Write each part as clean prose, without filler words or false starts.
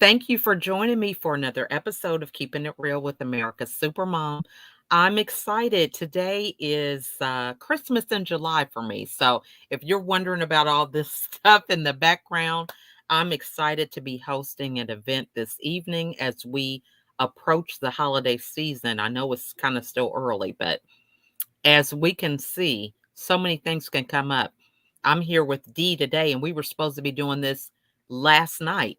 Thank you for joining me for another episode of Keeping It Real with America's Supermom. I'm excited. Today is Christmas in July for me. So, if you're wondering about all this stuff in the background, I'm excited to be hosting an event this evening as we approach the holiday season. I know it's kind of still early, but as we can see, so many things can come up. I'm here with Dee today, and we were supposed to be doing this last night,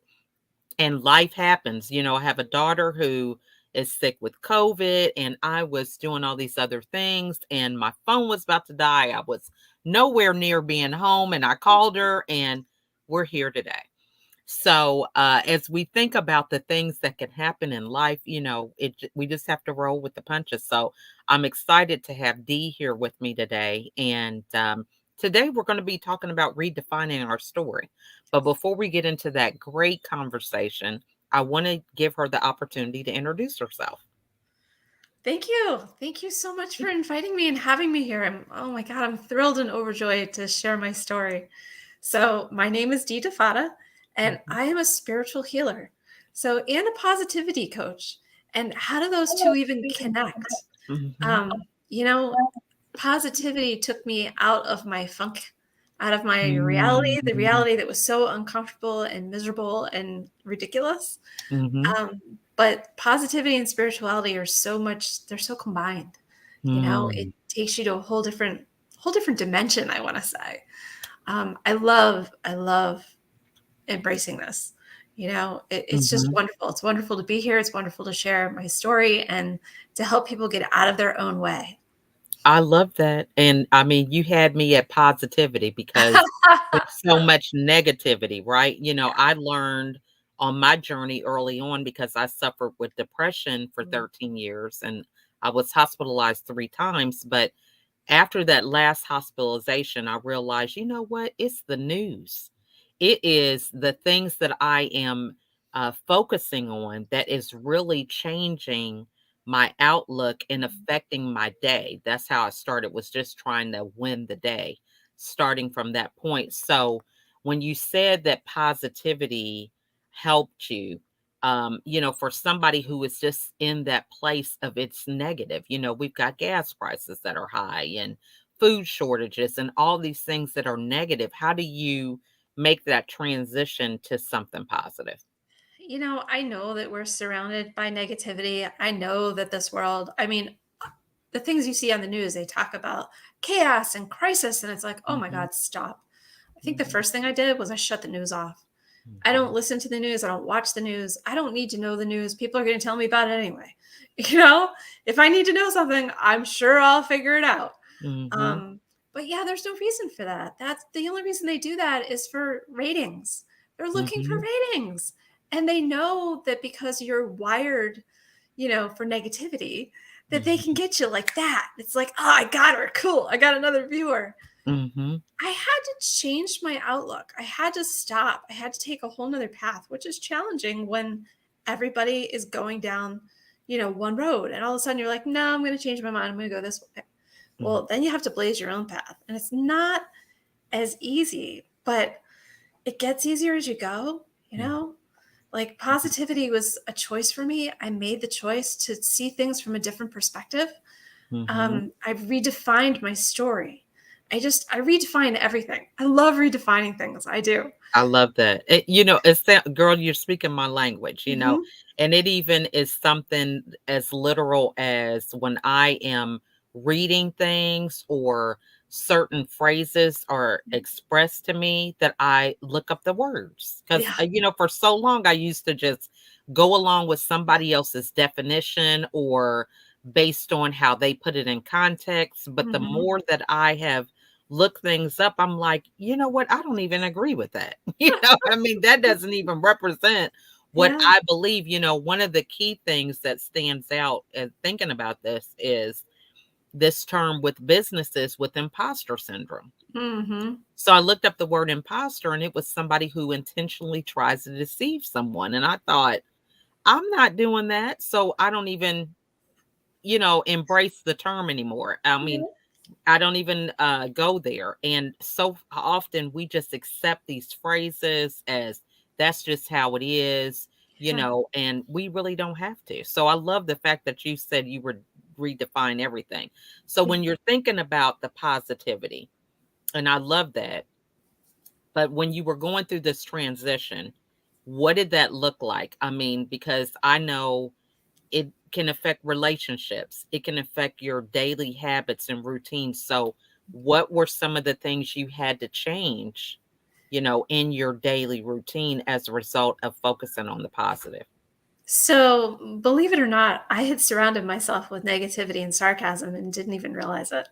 and life happens. I have a daughter who is sick with COVID, and I was doing all these other things, and my phone was about to die. I was nowhere near being home, and I called her, and we're here today. So, as we think about the things that can happen in life, we just have to roll with the punches. So, I'm excited to have Dee here with me today, and today we're going to be talking about redefining our story. But before we get into that great conversation, I want to give her the opportunity to introduce herself. Thank you. Thank you so much for inviting me and having me here. Oh my God, I'm thrilled and overjoyed to share my story. So, my name is Dee Difatta, and Mhm. I am a spiritual healer. And a positivity coach. And how do those two even connect? Mhm. Um, you know, Positivity took me out of my funk, out of my reality, the Mhm. reality that was so uncomfortable and miserable and ridiculous. Mhm. But positivity and spirituality are they're so combined. It Mhm. takes you to a whole different dimension, I want to say. I love embracing this. It's just Mhm. wonderful. It's wonderful to be here. It's wonderful to share my story and to help people get out of their own way. I love that. And I mean, you had me at positivity because there's so much negativity, right? I learned on my journey early on because I suffered with depression for Mm. 13 years and I was hospitalized 3 times. But after that last hospitalization, I realized, you know what? It's the news. It is the things that I am focusing on that is really changing my outlook and affecting my day. That's how I started, was just trying to win the day, starting from that point. So when you said that positivity helped you, for somebody who is just in that place of it's negative, we've got gas prices that are high and food shortages and all these things that are negative. How do you make that transition to something positive? I know that we're surrounded by negativity. I know that this world, the things you see on the news, they talk about chaos and crisis, and it's like, oh my Mhm, God, stop. I think the mhm, first thing I did was I shut the news off. I don't mhm, listen to the news. I don't watch the news. I don't need to know the news. People are going to tell me about it anyway. You know, if I need to know something, I'm sure I'll figure it out. mhm, Um, but yeah, there's no reason for that. That's the only reason they do that is for ratings. They're looking for mhm, ratings. And they know that because you're wired, for negativity, that they can mhm, get you like that. It's like, oh, I got her. Cool. I got another viewer. mhm, I had to change my outlook. I had to stop. I had to take a whole nother path, which is challenging when everybody is going down, one road. And all of a sudden you're like, no, I'm going to change my mind. I'm going to go this way. mhm, Well, then you have to blaze your own path. And it's not as easy, but it gets easier as you go, you mhm, know? Like positivity was a choice for me. I made the choice to see things from a different perspective. mhm. I've redefined my story. I redefine everything. I love redefining things. I do. I love that. Girl, you're speaking my language, Hmm. and it even is something as literal as when I am reading things or certain phrases are expressed to me that I look up the words. Because, Yeah. for so long, I used to just go along with somebody else's definition or based on how they put it in context. But the Hmm. more that I have look things up, I'm like, you know what? I don't even agree with that. I mean, that doesn't even represent what Yeah. I believe. One of the key things that stands out and thinking about this is this term with businesses with imposter syndrome. Hmm. So I looked up the word imposter and it was somebody who intentionally tries to deceive someone. And I thought, I'm not doing that. So I don't even, embrace the term anymore. I mean, I don't even go there. And so often we just accept these phrases as that's just how it is. Yeah. and we really don't have to. So I love the fact that you said you would redefine everything. So Yeah. when you're thinking about the positivity, and I love that, but when you were going through this transition, what did that look like? I mean, because I know it can affect relationships, it can affect your daily habits and routines. So, what were some of the things you had to change, in your daily routine as a result of focusing on the positive? So, believe it or not, I had surrounded myself with negativity and sarcasm and didn't even realize it.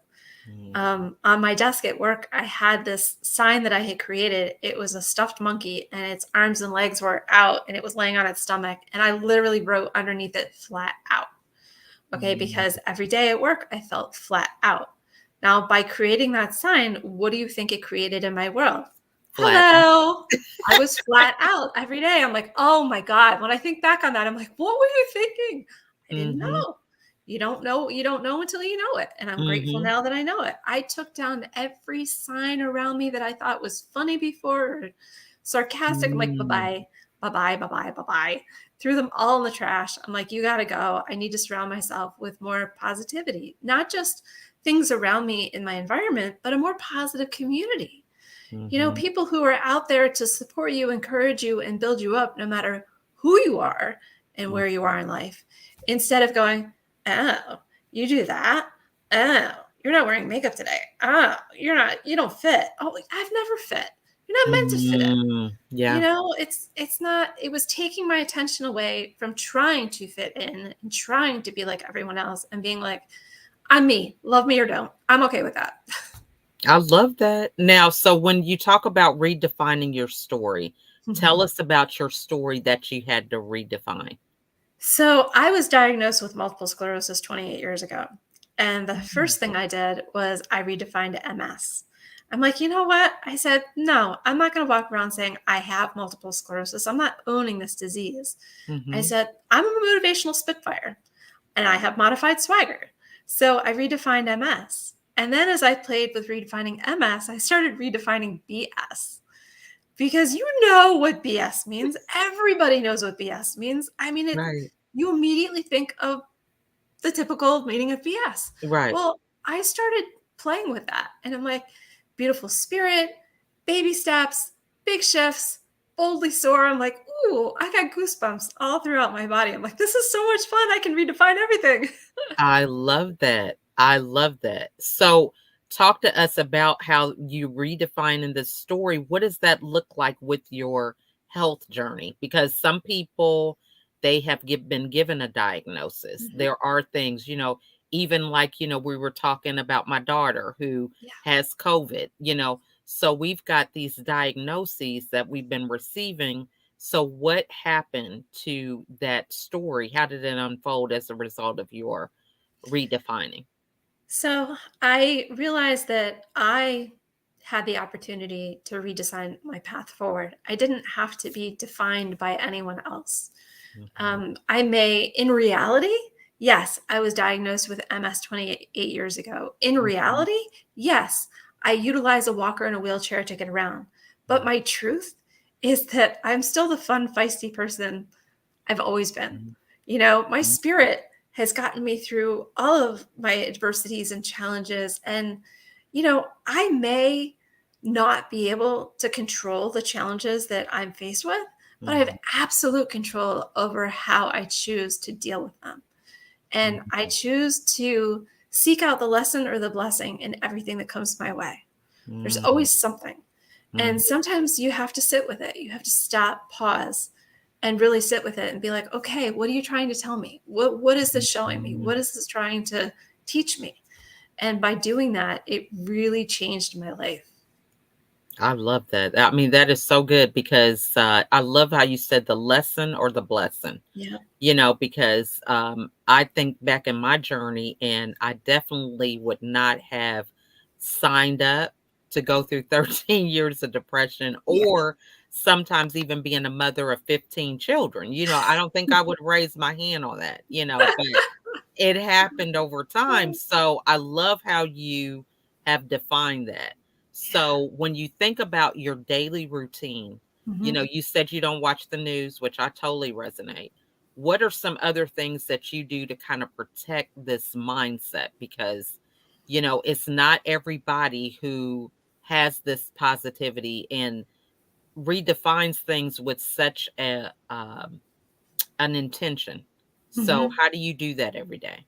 Mm, On my desk at work, I had this sign that I had created. It was a stuffed monkey, and its arms and legs were out, and it was laying on its stomach. And I literally wrote underneath it, flat out. Okay. mm, Because every day at work, I felt flat out. Now, by creating that sign, what do you think it created in my world? flat. Hello. I was flat out every day. I'm like, oh my God. When I think back on that, I'm like, what were you thinking? I didn't Mm-hmm. know. You don't know until you know it. And I'm grateful Mm-hmm. now that I know it. I took down every sign around me that I thought was funny before or sarcastic. I'm like, bye Mm, bye, bye bye, bye bye, bye bye. Threw them all in the trash. I'm like, you got to go. I need to surround myself with more positivity, not just things around me in my environment, but a more positive community. mm-hmm. People who are out there to support you, encourage you, and build you up no matter who you are and Mm, where you are in life. Instead of going, oh, you do that. Oh, you're not wearing makeup today. Oh, you don't fit. Oh, I've never fit. You're not meant to fit in. yeah. It's not, it was taking my attention away from trying to fit in and trying to be like everyone else and being like, I'm me, love me or don't. I'm okay with that. I love that. Now, so when you talk about redefining your story, tell us about your story that you had to redefine. So I was diagnosed with multiple sclerosis 28 years ago. And the Mm, first thing I did was I redefined MS. I'm like, you know what? I said, no, I'm not going to walk around saying I have multiple sclerosis. I'm not owning this disease. I mhm, said, I'm a motivational spitfire and I have modified swagger. So I redefined MS. And then as I played with redefining MS, I started redefining BS because you know what BS means. Everybody knows what BS means. I mean, right, you immediately think of the typical meaning of BS. right. Well, I started playing with that. And I'm like, beautiful spirit, baby steps, big shifts, boldly soar. I'm like, ooh, I got goosebumps all throughout my body. I'm like, this is so much fun. I can redefine everything. I love that. I love that. So, talk to us about how you redefine in this story. What does that look like with your health journey? Because some people, they have been given a diagnosis. Mhm. There are things, even like, we were talking about my daughter who Yeah. has COVID. So we've got these diagnoses that we've been receiving. So, what happened to that story? How did it unfold as a result of your redefining? So I realized that I had the opportunity to redesign my path forward. I didn't have to be defined by anyone else. Mhm, I may, in reality, yes, I was diagnosed with MS 28 years ago. In mhm, reality, yes, I utilize a walker and a wheelchair to get around. But my truth is that I'm still the fun, feisty person I've always been. mhm, My mhm, spirit has gotten me through all of my adversities and challenges. And, I may not be able to control the challenges that I'm faced with, but I have mhm, absolute control over how I choose to deal with them. And I mhm, choose to seek out the lesson or the blessing in everything that comes my way. There's mhm, always something. mhm, And sometimes you have to sit with it. You have to stop, pause, and really sit with it and be like, okay, what are you trying to tell me? What is this showing me? mhm. What is this trying to teach me? And by doing that, it really changed my life. I love that. I mean, that is so good because I love how you said the lesson or the blessing. Yeah. Because I think back in my journey, and I definitely would not have signed up to go through 13 years of depression Yeah. or sometimes even being a mother of 15 children. I don't think I would raise my hand on that, but it happened over time. So I love how you have defined that. Yeah. So when you think about your daily routine, You know, Mhm. you said you don't watch the news, which I totally resonate. What are some other things that you do to kind of protect this mindset? Because, you know, it's not everybody who has this positivity and redefines things with such an intention. So, Mhm. how do you do that every day?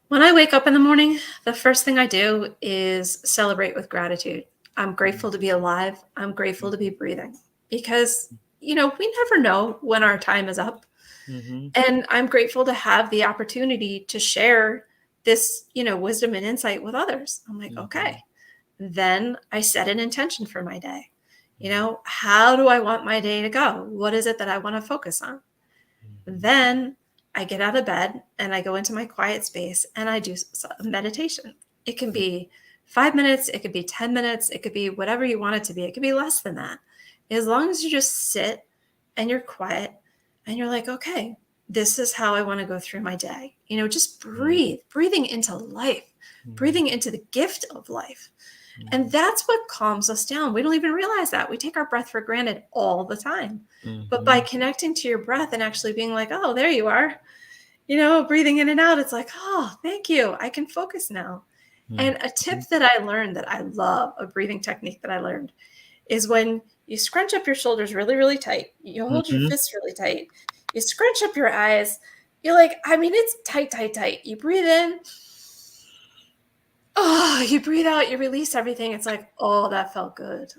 When I wake up in the morning, the first thing I do is celebrate with gratitude. I'm Mhm, grateful to be alive. I'm grateful to be mhm, breathing because, we never know when our time is up. mhm, And I'm grateful to have the opportunity to share this, wisdom and insight with others. I'm like, mhm, okay, then I set an intention for my day. mhm, How do I want my day to go? What is it that I want to focus on? mhm, Then I get out of bed and I go into my quiet space and I do meditation. It can be 5 minutes, it could be 10 minutes, it could be whatever you want it to be. It could be less than that. As long as you just sit and you're quiet and you're like, okay, this is how I want to go through my day. Just mhm, breathe, breathing into life, mhm, breathing into the gift of life. And mhm, that's what calms us down. We don't even realize that. We take our breath for granted all the time. But by mhm, connecting to your breath and actually being like, oh, there you are, breathing in and out, it's like, oh, thank you. I can focus now. And a tip mhm, that I learned that I love, a breathing technique that I learned, is when you scrunch up your shoulders really, really tight, you hold your mhm, fists really tight, you scrunch up your eyes, you're like, I mean, it's tight, tight, tight. You breathe in, oh, you breathe out, you release everything. It's like, oh, that felt good.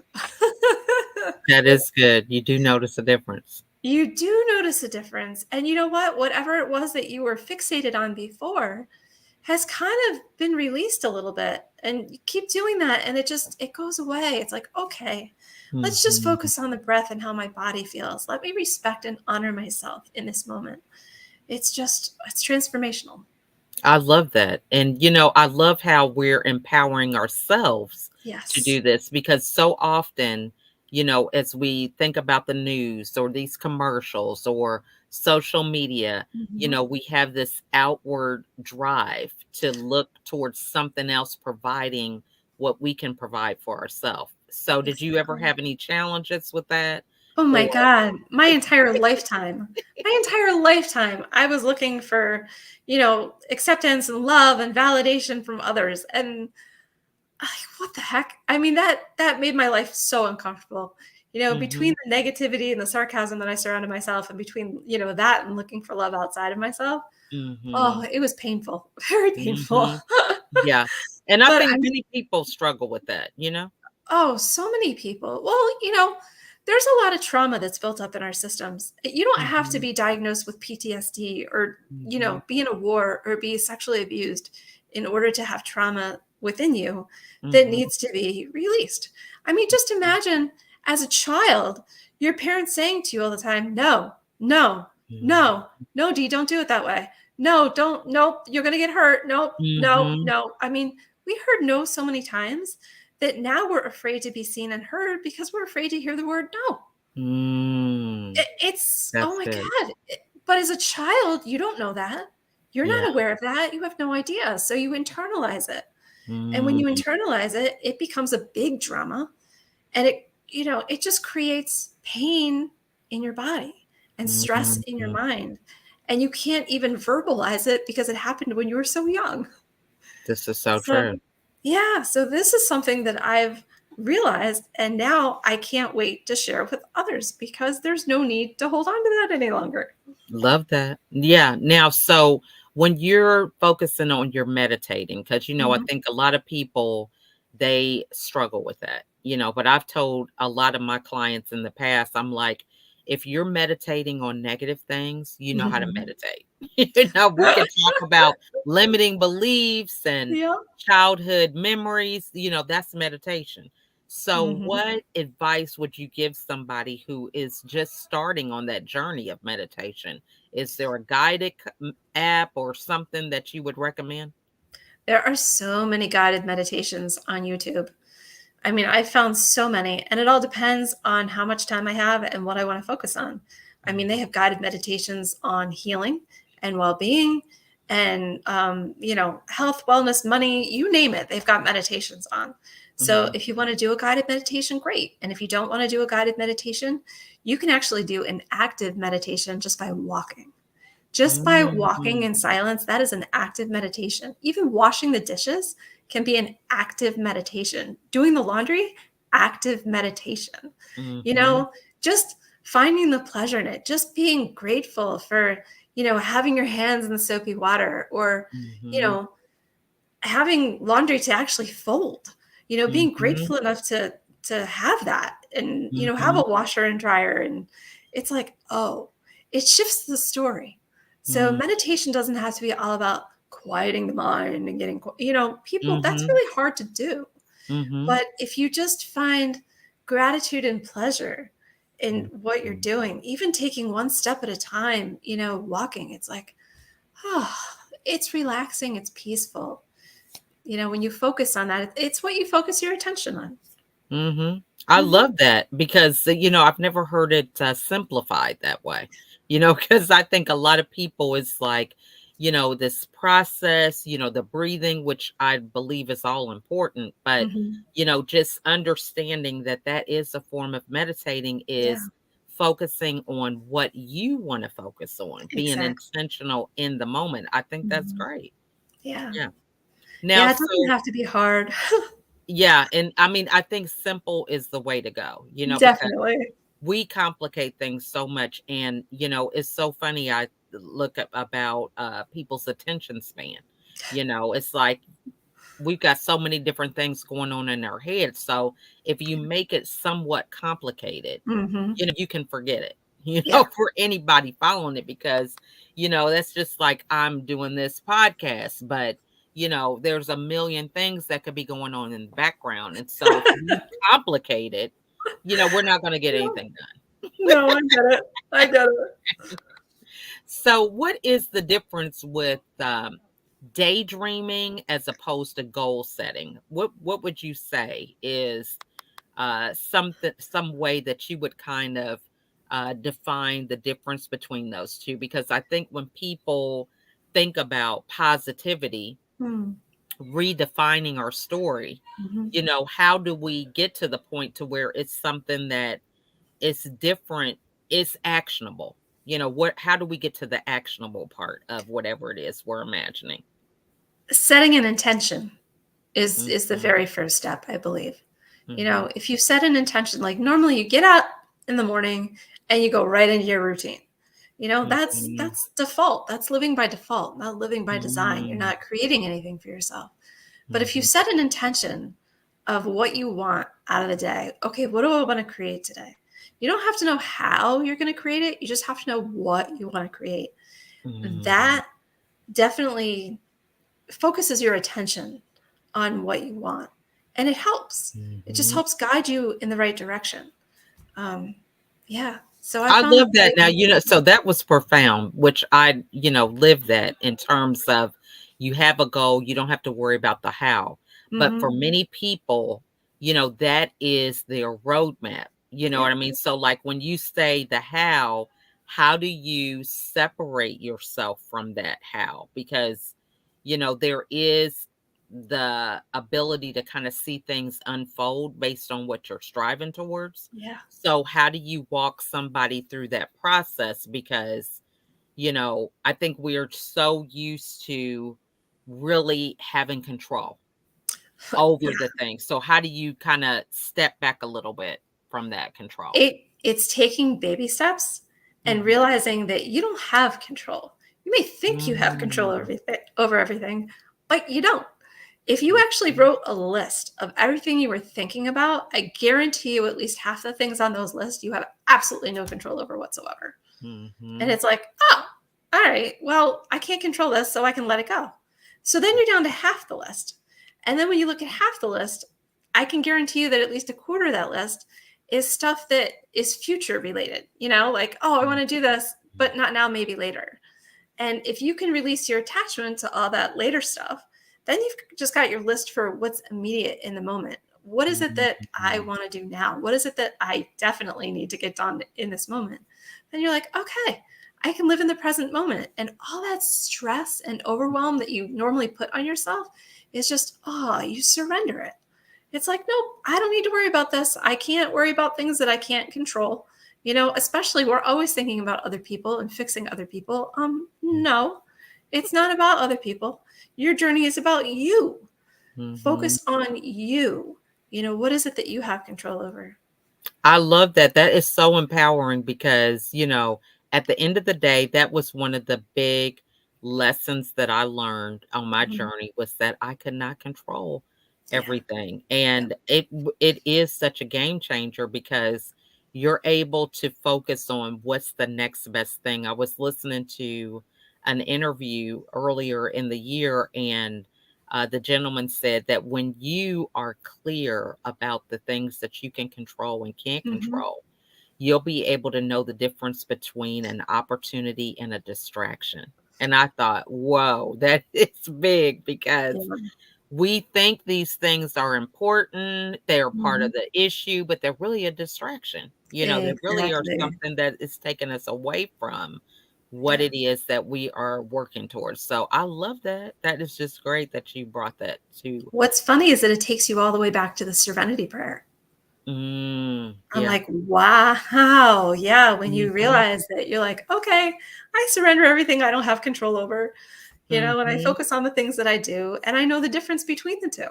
that is good. You do notice a difference. You do notice a difference. And you know what? Whatever it was that you were fixated on before has kind of been released a little bit. And you keep doing that and it goes away. It's like, okay, let's just Mhm. focus on the breath and how my body feels. Let me respect and honor myself in this moment. It's transformational. I love that. And, you know, I love how we're empowering ourselves to Yes. do this because so often, you know, as we think about the news or these commercials or social media, you Mhm. know, we have this outward drive to look towards something else providing what we can provide for ourselves. So, did you ever Exactly. have any challenges with that? Oh my Or, god, my entire lifetime, I was looking for, acceptance and love and validation from others, and what the heck? I mean, that made my life so uncomfortable. Between mhm, the negativity and the sarcasm that I surrounded myself and between, that and looking for love outside of myself, oh, mhm, it was painful, very painful. mhm. Yeah, and I But think I'm many people struggle with that, you know? Oh, so many people. Well, there's a lot of trauma that's built up in our systems. You don't have to Mhm, be diagnosed with PTSD or, mhm, be in a war or be sexually abused in order to have trauma within you that mhm, needs to be released. I mean, just imagine as a child, your parents saying to you all the time, no, no, mhm, no, no, Dee, don't do it that way. No, don't, nope, you're going to get hurt. Nope, no, mhm, no. I mean, we heard no so many times that now we're afraid to be seen and heard because we're afraid to hear the word no. mm. Oh That's my good. God. But as a child, you don't know that. You're Yeah. not aware of that. You have no idea. So you internalize it. And when you Mm, internalize it, it becomes a big drama and it just creates pain in your body and stress in your mhm. mind. And you can't even verbalize it because it happened when you were so young. This is so So, true. yeah, so this is something that I've realized, and now I can't wait to share with others because there's no need to hold on to that any longer. Love that. Yeah. Now, so when you're focusing on your meditating, because, you know, I Mhm, think a lot of people, they struggle with that, you know, but I've told a lot of my clients in the past, I'm like, if you're meditating on negative things, you know how to mhm. meditate. You know, we can talk about limiting beliefs and Yeah. childhood memories, you know, that's meditation. So, Mhm. what advice would you give somebody who is just starting on that journey of meditation? Is there a guided app or something that you would recommend? There are so many guided meditations on YouTube. I mean, I found so many, and it all depends on how much time I have and what I want to focus on. I mean, they Mhm, have guided meditations on healing and well-being and health, wellness, money, you name it. They've got meditations on. So Mhm. if you want to do a guided meditation, great. And if you don't want to do a guided meditation, you can actually do an active meditation just by walking. Just by walking Mhm. in silence, that is an active meditation. Even washing the dishes can be an active meditation. Doing the laundry, active meditation. You Mhm. know, just finding the pleasure in it, just being grateful for, having your hands in the soapy water or, you Mhm. know, having laundry to actually fold, being Mhm. grateful enough to have that and, have a Mhm. washer and dryer. And it's like, oh, it shifts the story. So Mhm. meditation doesn't have to be all about quieting the mind and getting, people, that's Mhm. really hard to do. Mhm. But if you just find gratitude and pleasure in what you're Mhm. doing, even taking one step at a time, walking, it's like, oh, it's relaxing, it's peaceful. When you focus on that, it's what you focus your attention on. Mhm. I Mhm, love that because, I've never heard it, simplified that way, because I think a lot of people is like, this process, the breathing, which I believe is all important, but, mhm. just understanding that that is a form of meditating Yeah, is focusing on what you wanna focus on, being exactly. intentional in the moment. I think that's Mhm. great. Yeah. Yeah. Now Yeah, it doesn't so have to be hard. yeah, and I mean, I think simple is the way to go, because Definitely. we complicate things so much. And, it's so funny. I look up about people's attention span. It's like we've got so many different things going on in our heads. So if you make it somewhat complicated, Mhm. you can forget it, Yeah. for anybody following it because, that's just like I'm doing this podcast, but there's a million things that could be going on in the background. And so if you complicate it, we're not going to get No, anything done. no, I get it. I get it. So, what is the difference with daydreaming as opposed to goal setting? What would you say is some way that you would kind of define the difference between those two? Because I think when people think about positivity, Mm, redefining our story, mhm. how do we get to the point to where it's something that it's different, it's actionable. How do we get to the actionable part of whatever it is we're imagining? Setting an intention is the Mhm, very first step, I believe. mhm, If you set an intention, like normally you get up in the morning and you go right into your routine. That's mhm, that's default. That's living by default, not living by design. You're mm, not creating anything for yourself. But if you mhm, set an intention of what you want out of the day, okay, what do I want to create today? You don't have to know how you're going to create it. You just have to know what you want to create. mm, That definitely focuses your attention on what you want. And it helps. It just mhm. helps guide you in the right direction. Um, yeah. So I I found that love that. Now, so that was profound, which I, live that in terms of you have a goal, you don't have to worry about the how. But for Mhm. many people, that is their roadmap. You know Yeah. what I mean? So, like when you say the how do you separate yourself from that how? Because, there is the ability to kind of see things unfold based on what you're striving towards. Yeah. So how do you walk somebody through that process? Because, I think we're so used to really having control over the thing. So how do you kind of step back a little bit from that control? It's taking baby steps and Mhm. realizing that you don't have control. You may think you have control Mm. over everything, but you don't. If you actually Mhm. wrote a list of everything you were thinking about, I guarantee you at least half the things on those lists you have absolutely no control over whatsoever. And Mhm. it's like, oh, all right, well, I can't control this, so I can let it go. So then you're down to half the list. And then when you look at half the list, I can guarantee you that at least a quarter of that list is stuff that is future related, like, oh, I want to do this, Mhm. but not now, maybe later. And if you can release your attachment to all that later stuff, then you've just got your list for what's immediate in the moment. What is it that I Mhm. want to do now? What is it that I definitely need to get done in this moment? Then you're like, okay, I can live in the present moment. And all that stress and overwhelm that you normally put on yourself is just, oh, you surrender it. It's like, nope, I don't need to worry about this. I can't worry about things that I can't control. Especially we're always thinking about other people and fixing other people. No, it's not about other people. Your journey is about you. Mhm. Focus on you. What is it that you have control over? I love that. That is so empowering because, at the end of the day, that was one of the big lessons that I learned on my Mhm. journey was that I could not control Yeah. everything. Yeah. And it is such a game changer because you're able to focus on what's the next best thing. I was listening to an interview earlier in the year, and the gentleman said that when you are clear about the things that you can control and can't Hmm. control, you'll be able to know the difference between an opportunity and a distraction. And I thought, whoa, that is big because Yeah. we think these things are important, they're part Hmm. of the issue, but they're really a distraction. They really are Exactly. something that is taking us away from what Yeah. it is that we are working towards. So I love that. That is just great that you brought that to. What's funny is that it takes you all the way back to the serenity prayer. I'm Yeah. like, wow. Yeah. When you Mhm. realize that you're like, okay, I surrender everything I don't have control over, and I Mhm. focus on the things that I do, and I know the difference between the 2.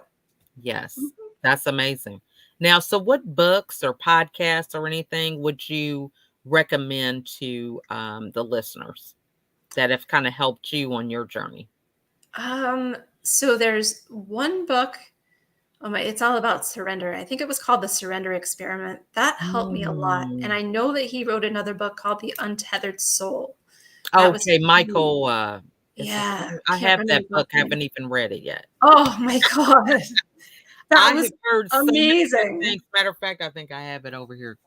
Yes. Mhm. That's amazing. Now, so what books or podcasts or anything would you recommend to the listeners that have kind of helped you on your journey? So there's one book. It's all about surrender. I think it was called The Surrender Experiment. That helped me a lot. And Mm. I know that he wrote another book called The Untethered Soul. That was Okay, huge. Michael, is it, Yeah, I can't have remember that his book, last name. haven't even read it yet. Oh my god. That I was have heard so many good amazing. things. Matter of fact, I think I have it over here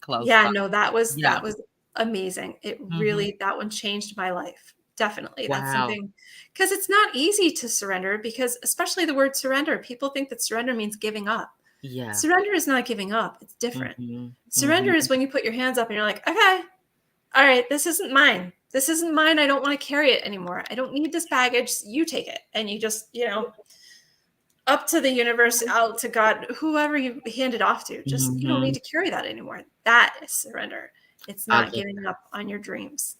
close Yeah, by. no, that was Yeah. that was amazing. It Mhm. really, that one changed my life. Definitely. That's Wow. something, because it's not easy to surrender, because especially the word surrender, people think that surrender means giving up. Yeah. Surrender is not giving up. It's different. Mhm. Surrender Mhm. is when you put your hands up and you're like, okay, all right, this isn't mine. This isn't mine. I don't want to carry it anymore. I don't need this baggage. You take it. And you just, up to the universe, out to God, whoever you hand it off to. Just, you don't need Mhm. to carry that anymore. That is surrender. It's I not love giving up on your dreams.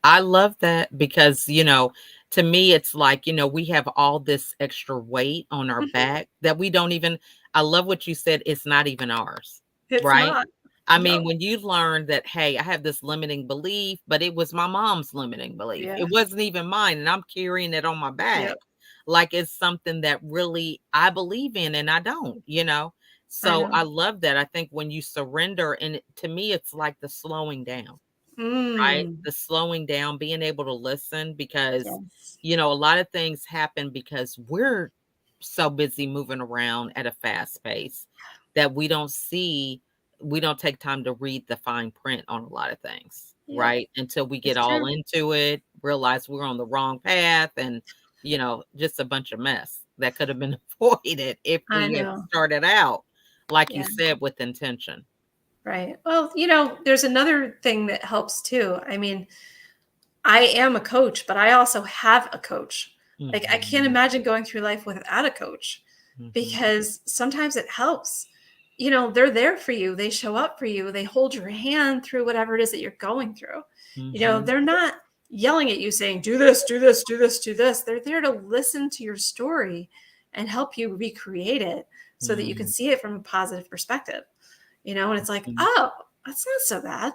I love that because, to me, it's like, we have all this extra weight on our Mhm. back that we don't even, I love what you said, it's not even ours, It's right? not. I mean, No. when you learn that, hey, I have this limiting belief, but it was my mom's limiting belief. Yeah. It wasn't even mine, and I'm carrying it on my back. Yep. Like it's something that really I believe in and I don't. I So know. I love that. I think when you surrender, and to me, it's like the slowing down, right? Mm. The slowing down, being able to listen because, Yes. a lot of things happen because we're so busy moving around at a fast pace that we don't take time to read the fine print on a lot of things, Yep. right? Until we get It's true. all into it, realize we're on the wrong path and, just a bunch of mess that could have been avoided if I we had know. started out, like you Yeah. said, with intention. Right. Well, there's another thing that helps too. I mean, I am a coach, but I also have a coach. Like, I can't Mhm. imagine going through life without a coach, Mhm. because sometimes it helps. They're there for you. They show up for you. They hold your hand through whatever it is that you're going through. Mhm. They're not yelling at you saying, do this, do this, do this, do this. They're there to listen to your story and help you recreate it so that you can Mhm. see it from a positive perspective. And it's like, Mhm. oh, that's not so bad.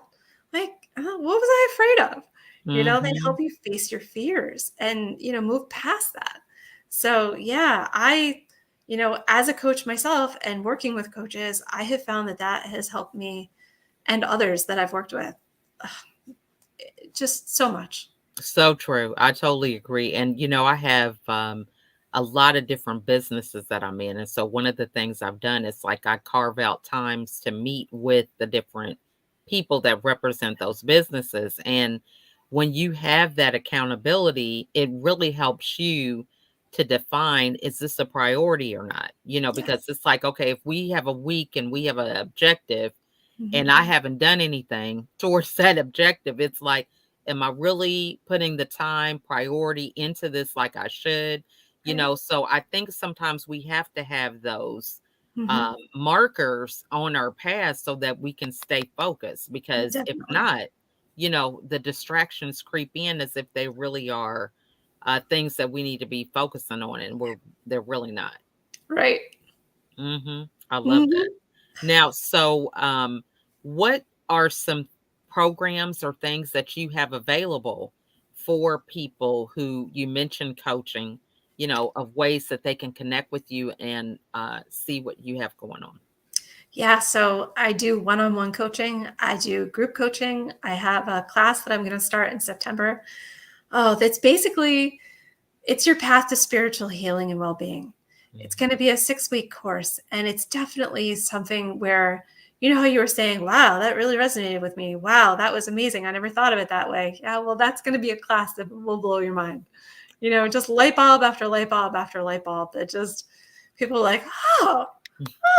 Like, what was I afraid of? They Mhm. help you face your fears and, move past that. So, yeah, as a coach myself and working with coaches, I have found that that has helped me and others that I've worked with, just so much. So true. I totally agree. And I have a lot of different businesses that I'm in. And so one of the things I've done is like I carve out times to meet with the different people that represent those businesses. And when you have that accountability, it really helps you to define, is this a priority or not? Because Yes. it's like, okay, if we have a week and we have an objective and Mhm. I haven't done anything towards that objective, it's like, am I really putting the time priority into this like I should? Right. So I think sometimes we have to have those. Mhm. markers on our path so that we can stay focused. Because if Definitely. not, the distractions creep in as if they really are things that we need to be focusing on, and they're really not. Right. I love that. Mhm. Now, so what are some programs or things that you have available for people who you mentioned coaching, of ways that they can connect with you and see what you have going on? Yeah, so I do one-on-one coaching. I do group coaching. I have a class that I'm going to start in September. Oh, that's basically it's your path to spiritual healing and well-being. It's Mhm. going to be a 6-week course, and it's definitely something where how you were saying, "Wow, that really resonated with me. Wow, that was amazing. I never thought of it that way." Yeah, well, that's going to be a class that will blow your mind. Just light bulb after light bulb after light bulb that just people are like, "Oh,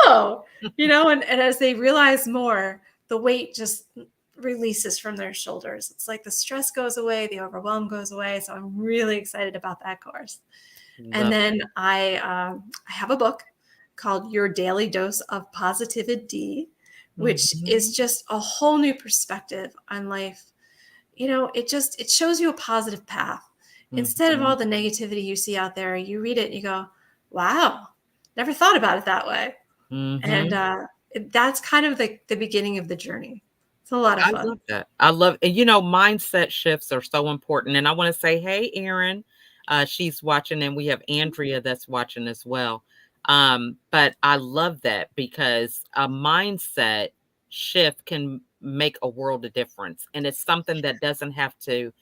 oh," and as they realize more, the weight just releases from their shoulders. It's like the stress goes away, the overwhelm goes away. So I'm really excited about that course. And Love then that. I have a book called Your Daily Dose of Positivity, which is Mhm. just a whole new perspective on life. It shows you a positive path. Instead of all Mhm. the negativity you see out there, you read it and you go, wow, never thought about it that way. And Mhm. that's kind of the beginning of the journey. It's a lot of I fun. love that. I love, and mindset shifts are so important. And I want to say, hey, Erin, she's watching, and we have Andrea that's watching as well. But I love that because a mindset shift can make a world of difference. And it's something that doesn't have to,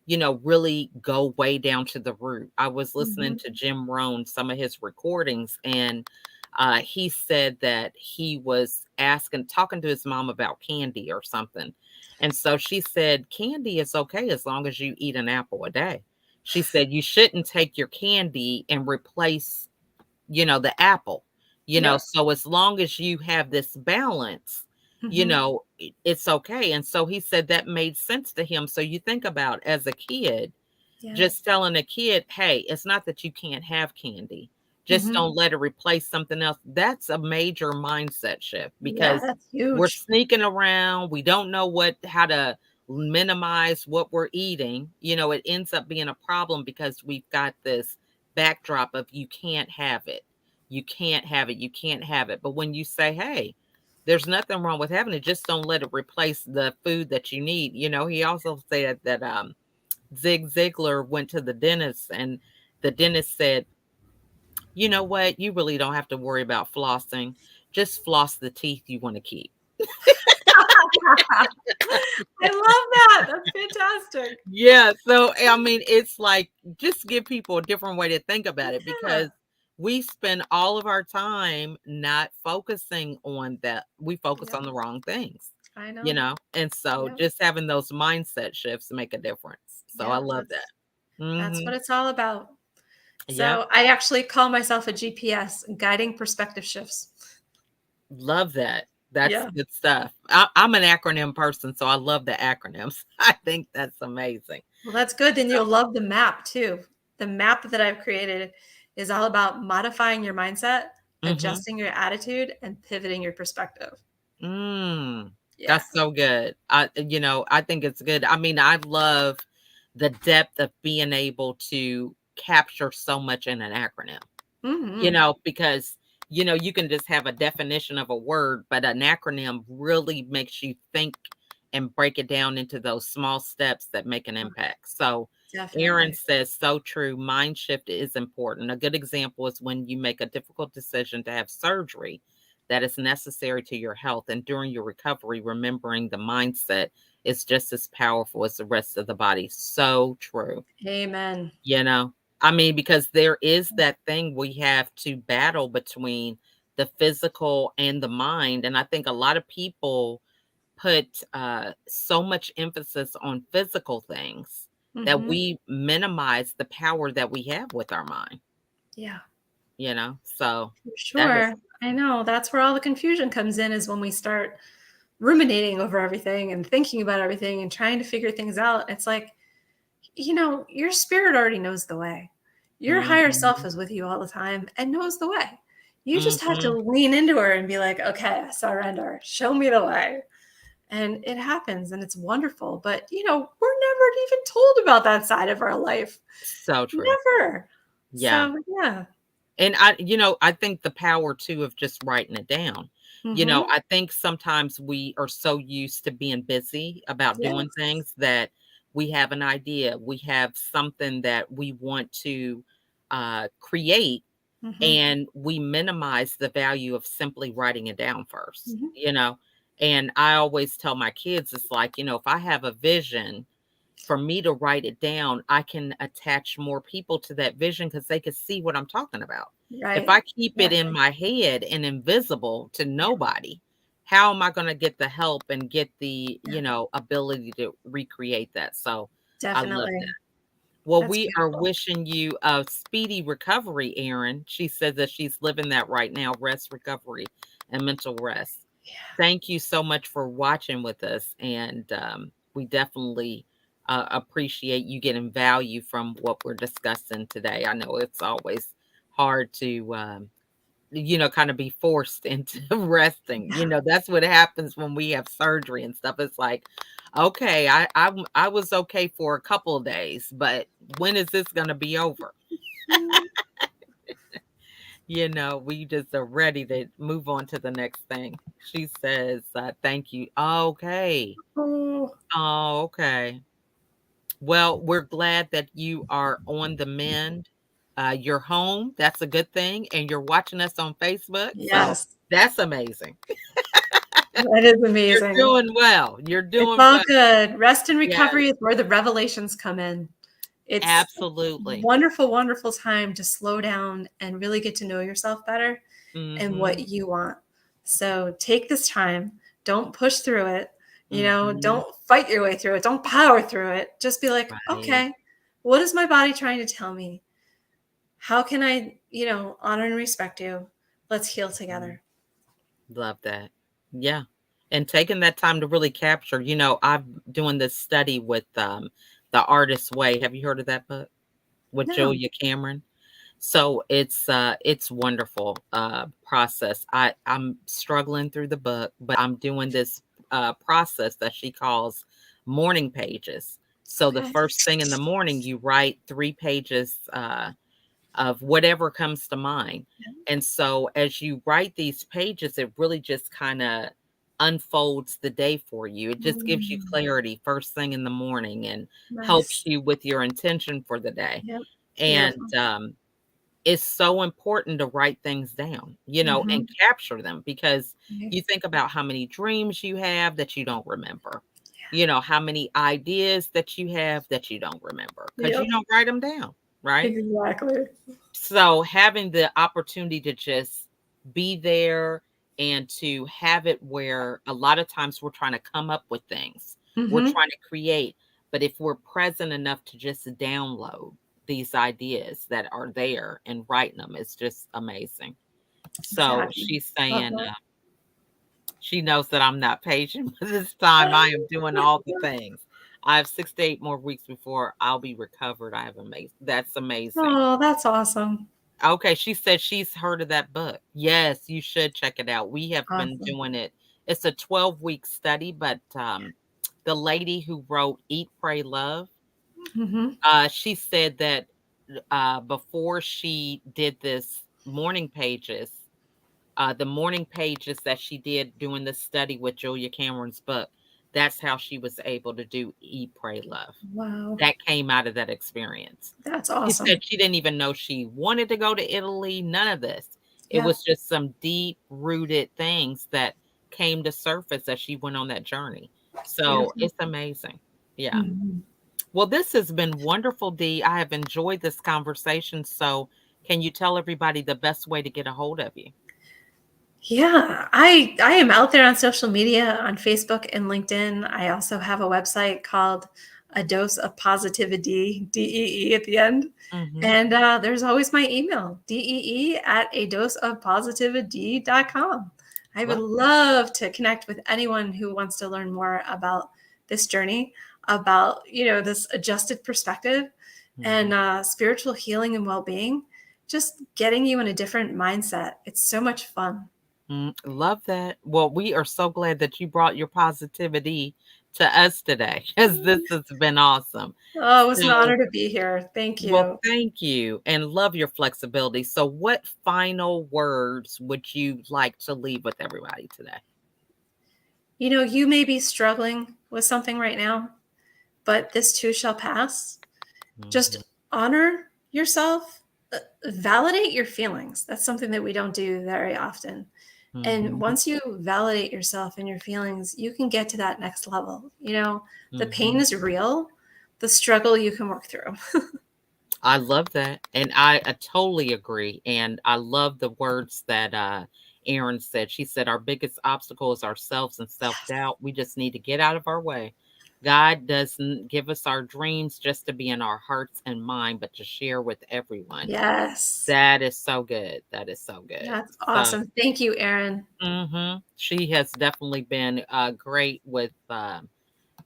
really go way down to the root. I was listening Mhm. to Jim Rohn, some of his recordings, and he said that he was talking to his mom about candy or something. And so she said, candy is okay as long as you eat an apple a day. She said, you shouldn't take your candy and replace, the apple, Yep. so as long as you have this balance, Mhm. it's okay. And so he said that made sense to him. So you think about as a kid, just Yes. telling a kid, "Hey, it's not that you can't have candy. Just Mhm. don't let it replace something else." That's a major mindset shift Yeah, because that's we're huge. sneaking around. We don't know how to minimize what we're eating. It ends up being a problem because we've got this backdrop of you can't have it. You can't have it. You can't have it. But when you say, "Hey, there's nothing wrong with having it, just don't let it replace the food that you need." He also said that Zig Ziglar went to the dentist, and the dentist said, "You know what? You really don't have to worry about flossing. Just floss the teeth you want to keep." I love that. That's fantastic. Yeah, so I mean, it's like just give people a different way to think about it Yeah. because we spend all of our time not focusing on that. We focus Yep. on the wrong things, I know. and so Yep. just having those mindset shifts make a difference. So I Yeah, love that. that's Hmm. what it's all about. Yeah. So I actually call myself a GPS, guiding perspective shifts. Love that. That's Yeah. good stuff. I'm an acronym person, so I love the acronyms. I think that's amazing. Well, that's good. Then So you'll love the map too. The map that I've created is all about modifying your mindset, mhm. adjusting your attitude, and pivoting your perspective. Mm, Yeah. that's so good. I think it's good. I mean, I love the depth of being able to capture so much in an acronym. Hmm. Because, you can just have a definition of a word, but an acronym really makes you think and break it down into those small steps that make an impact. So, Aaron Definitely. says, so true. Mind shift is important. A good example is when you make a difficult decision to have surgery that is necessary to your health. And during your recovery, remembering the mindset is just as powerful as the rest of the body. So true. Amen. You know? I mean, because there is that thing we have to battle between the physical and the mind, and I think a lot of people put, so much emphasis on physical things that Hmm. we minimize the power that we have with our mind, Yeah, So, for that is sure. I know. That's where all the confusion comes in is when we start ruminating over everything and thinking about everything and trying to figure things out. It's like, your spirit already knows the way. Your higher self mhm, is with you all the time and knows the way. You just have to Mhm. lean into her and be like, okay, surrender, show me the way. And it happens and it's wonderful. But, we're never even told about that side of our life. So true. Never. Yeah. So, yeah. And I think the power too of just writing it down. Hmm. I think sometimes we are so used to being busy about doing Yes. things that we have an idea, we have something that we want to create, Hmm. and we minimize the value of simply writing it down first, Hmm. And I always tell my kids, it's like, if I have a vision, for me to write it down, I can attach more people to that vision because they can see what I'm talking about. If I Right. keep it in Exactly. my head and invisible to Yeah, nobody, how am I going to get the help and get the, yeah, ability to recreate that? So I love that. definitely. Well, That's we are beautiful. wishing you a speedy recovery, Erin. She says that she's living that right now, rest, recovery, and mental rest. Yeah. Thank you so much for watching with us. And we definitely appreciate you getting value from what we're discussing today. I know it's always hard to, kind of be forced into resting. Yeah. That's what happens when we have surgery and stuff. It's like, okay, I was okay for a couple of days, but when is this going to be over? Mm. We just are ready to move on to the next thing. She says, thank you. Okay. Oh, Oh, okay. Well, we're glad that you are on the mend. You're home. That's a good thing. And you're watching us on Facebook. So yes. that's amazing. That is You're amazing. doing well. You're It's doing all well. good. Rest and Yes, recovery is where the revelations come in. It's a absolutely. wonderful, wonderful time to slow down and really get to know yourself better and Mhm. what you want. So take this time. Don't push through it. Mhm. Don't fight your way through it. Don't power through it. Just be like, Right. okay, what is my body trying to tell me? How can I, honor and respect you? Let's heal Mhm. together. Love that. Yeah. And taking that time to really capture, I'm doing this study with The Artist's Way. Have you heard of that book with No. Julia Cameron? So it's wonderful process. I'm struggling through the book, but I'm doing this process that she calls morning pages. So the Okay. first thing in the morning, you write 3 pages of whatever comes to mind. Yeah. And so as you write these pages, it really just kind of unfolds the day for you. It just gives you Mm, clarity first thing in the morning and helps nice. you with your intention for the day. Yep. And Beautiful. it's so important to write things down, and Mhm. capture them because Right. you think about how many dreams you have that you don't remember. How many ideas that you have that you don't remember because you Yep. don't write them down, right? Exactly. So having the opportunity to just be there and to have it where a lot of times we're trying to come up with things, we're Mhm. trying to create, but if we're present enough to just download these ideas that are there and writing them, it's just amazing. So Exactly. she's Love saying that. she knows that I'm not patient, but this time I am doing all the things. I have 6 to 8 more weeks before I'll be recovered. I have amazing. That's amazing. Oh, that's awesome. Okay, she said she's heard of that book. Yes, you should check it out. We have been Awesome. doing it. It's a 12-week study, but the lady who wrote Eat, Pray, Love, Mhm. she said that before she did this morning pages, the morning pages that she did doing the study with Julia Cameron's book, that's how she was able to do Eat, Pray, Love. Wow. That came out of that experience. That's She said awesome. she didn't even know she wanted to go to Italy, none of this. It Yeah. was just some deep rooted things that came to surface as she went on that journey. So, Beautiful. it's amazing. Yeah. Mhm. Well, this has been wonderful, Dee. I have enjoyed this conversation. So, can you tell everybody the best way to get a hold of you? Yeah, I am out there on social media on Facebook and LinkedIn. I also have a website called A Dose of Positivity, DEE at the end. Mhm. And there's always my email, DEE at a dose of positivity.com. I would Love. love to connect with anyone who wants to learn more about this journey, about, this adjusted perspective and Mhm. spiritual healing and well-being. just getting you in a different mindset. It's so much fun. Love that. Well, we are so glad that you brought your positivity to us today because this has been awesome. Oh, it was an So, honor to be here. Thank well, you. thank you and love your flexibility. So, what final words would you like to leave with everybody today? You know, you may be struggling with something right now, but this too shall pass. Just Mhm, honor yourself, validate your feelings. That's something that we don't do very often. And mhm, once you validate yourself and your feelings, you can get to that next level. You know, the pain mhm. is real, the struggle you can work through. I love that, and I totally agree, and I love the words that, Erin said. She said, "Our biggest obstacle is ourselves and self-doubt. We just need to get out of our way. God doesn't give us our dreams just to be in our hearts and mind, but to share with everyone." Yes. That is so good. That is so good. That's So, awesome. Thank you, Erin. she has definitely been, great with,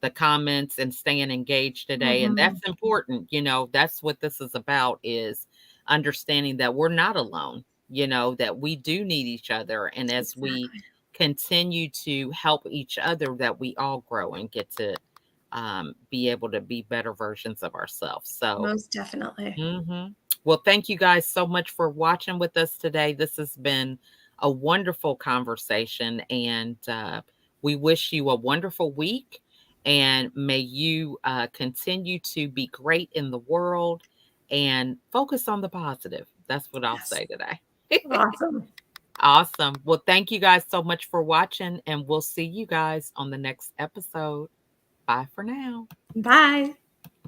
the comments and staying engaged today, and Mhm. that's important. That's what this is about, is understanding that we're not alone, that we do need each other, and as we Exactly. continue to help each other, that we all grow and get to be able to be better versions of ourselves. So Most definitely. well, thank you guys so much for watching with us today. This has been a wonderful conversation, and we wish you a wonderful week. And may you continue to be great in the world and focus on the positive. That's what I'll Yes. say today. Awesome. Awesome. Well, thank you guys so much for watching, and we'll see you guys on the next episode. Bye for now. Bye.